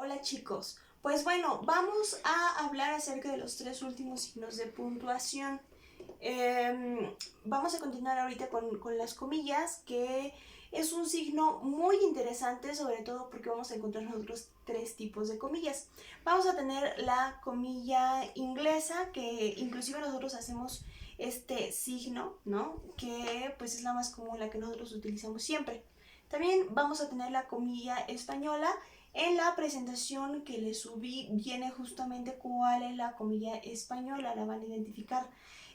Hola chicos, pues bueno, vamos a hablar acerca de los tres últimos signos de puntuación. Vamos a continuar ahorita con las comillas, que es un signo muy interesante, sobre todo porque vamos a encontrar nosotros tres tipos de comillas. Vamos a tener la comilla inglesa, que inclusive nosotros hacemos este signo, ¿no? Que pues es la más común, la que nosotros utilizamos siempre. También vamos a tener la comilla española. En la presentación que les subí viene justamente cuál es la comilla española, la van a identificar.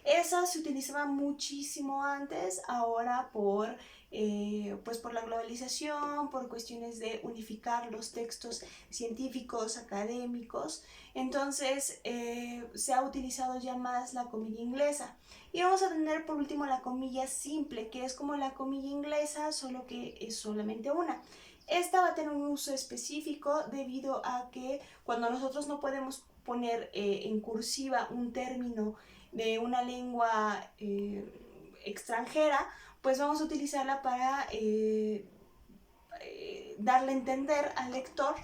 Esa se utilizaba muchísimo antes, ahora pues por la globalización, por cuestiones de unificar los textos científicos, académicos, entonces se ha utilizado ya más la comilla inglesa. Y vamos a tener por último la comilla simple, que es como la comilla inglesa, solo que es solamente una. Esta va a tener un uso específico debido a que cuando nosotros no podemos poner en cursiva un término de una lengua extranjera, pues vamos a utilizarla para darle a entender al lector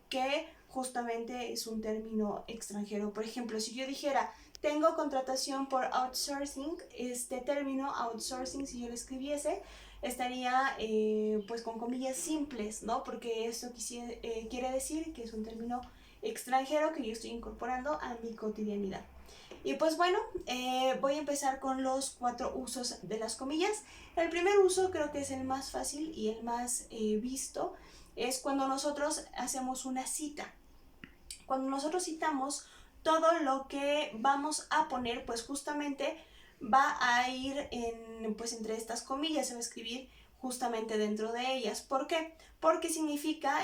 que justamente es un término extranjero. Por ejemplo, si yo dijera tengo contratación por outsourcing, este término outsourcing, si yo lo escribiese, estaría pues con comillas simples, ¿no? Porque esto quiere decir que es un término extranjero que yo estoy incorporando a mi cotidianidad. Y pues bueno, voy a empezar con los 4 usos de las comillas. El primer uso creo que es el más fácil y el más visto, es cuando nosotros hacemos una cita. Cuando nosotros citamos, todo lo que vamos a poner, pues justamente va a ir pues entre estas comillas, se va a escribir justamente dentro de ellas. ¿Por qué? Porque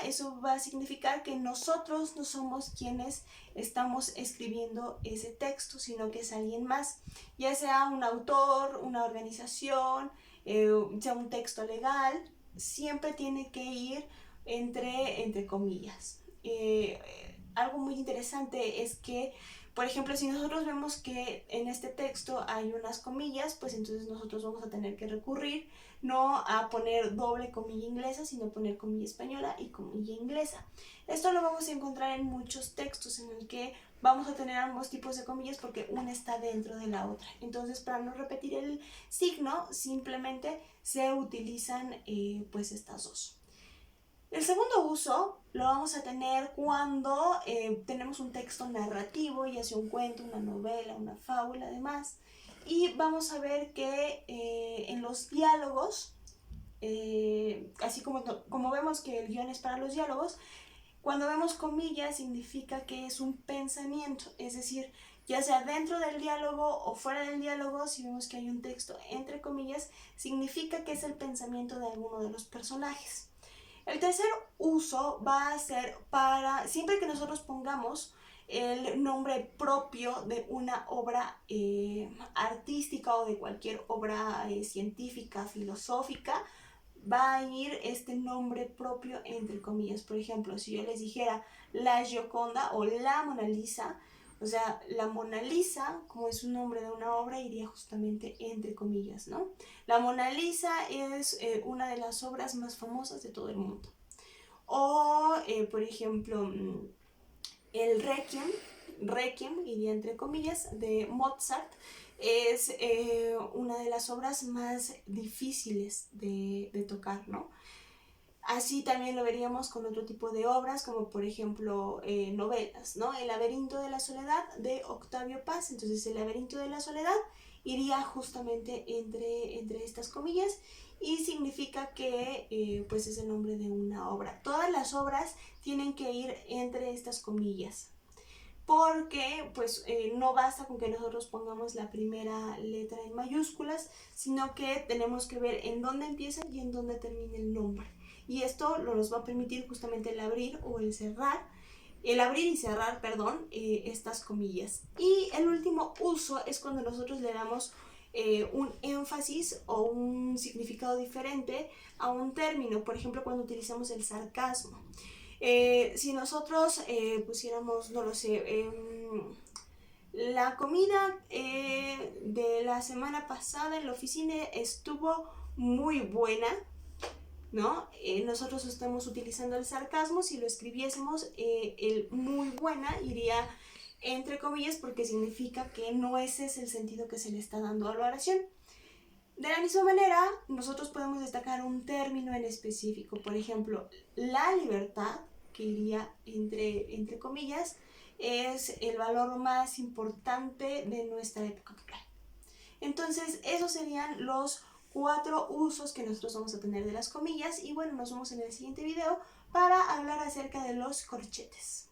eso va a significar que nosotros no somos quienes estamos escribiendo ese texto, sino que es alguien más, ya sea un autor, una organización, sea un texto legal, siempre tiene que ir entre comillas. Algo muy interesante es que, por ejemplo, si nosotros vemos que en este texto hay unas comillas, pues entonces nosotros vamos a tener que recurrir no a poner doble comilla inglesa, sino poner comilla española y comilla inglesa. Esto lo vamos a encontrar en muchos textos en el que vamos a tener ambos tipos de comillas porque una está dentro de la otra. Entonces, para no repetir el signo, simplemente se utilizan pues estas dos. El segundo uso lo vamos a tener cuando tenemos un texto narrativo, ya sea un cuento, una novela, una fábula, además. Y vamos a ver que en los diálogos, así como vemos que el guión es para los diálogos, cuando vemos comillas significa que es un pensamiento, es decir, ya sea dentro del diálogo o fuera del diálogo, si vemos que hay un texto entre comillas, significa que es el pensamiento de alguno de los personajes. El tercer uso va a ser para, siempre que nosotros pongamos el nombre propio de una obra artística o de cualquier obra científica, filosófica, va a ir este nombre propio entre comillas. Por ejemplo, si yo les dijera la Gioconda o la Mona Lisa, o sea, la Mona Lisa, como es un nombre de una obra, iría justamente entre comillas, ¿no? La Mona Lisa es una de las obras más famosas de todo el mundo. O, por ejemplo, el Requiem, iría entre comillas, de Mozart, es una de las obras más difíciles de tocar, ¿no? Así también lo veríamos con otro tipo de obras, como por ejemplo novelas, ¿no? El laberinto de la soledad de Octavio Paz. Entonces el laberinto de la soledad iría justamente entre estas comillas y significa que pues es el nombre de una obra. Todas las obras tienen que ir entre estas comillas, porque pues no basta con que nosotros pongamos la primera letra en mayúsculas, sino que tenemos que ver en dónde empieza y en dónde termina el nombre. Y esto nos va a permitir justamente el abrir o el cerrar, el abrir y cerrar, perdón, estas comillas. Y el último uso es cuando nosotros le damos un énfasis o un significado diferente a un término, por ejemplo cuando utilizamos el sarcasmo. Si nosotros pusiéramos, no lo sé, la comida de la semana pasada en la oficina estuvo muy buena, ¿no? Nosotros estamos utilizando el sarcasmo. Si lo escribiésemos, el muy buena iría entre comillas porque significa que no ese es el sentido que se le está dando a la oración. De la misma manera, nosotros podemos destacar un término en específico. Por ejemplo, la libertad, que iría entre comillas, es el valor más importante de nuestra época actual. Entonces, esos serían los 4 usos que nosotros vamos a tener de las comillas. Y bueno, nos vemos en el siguiente video para hablar acerca de los corchetes.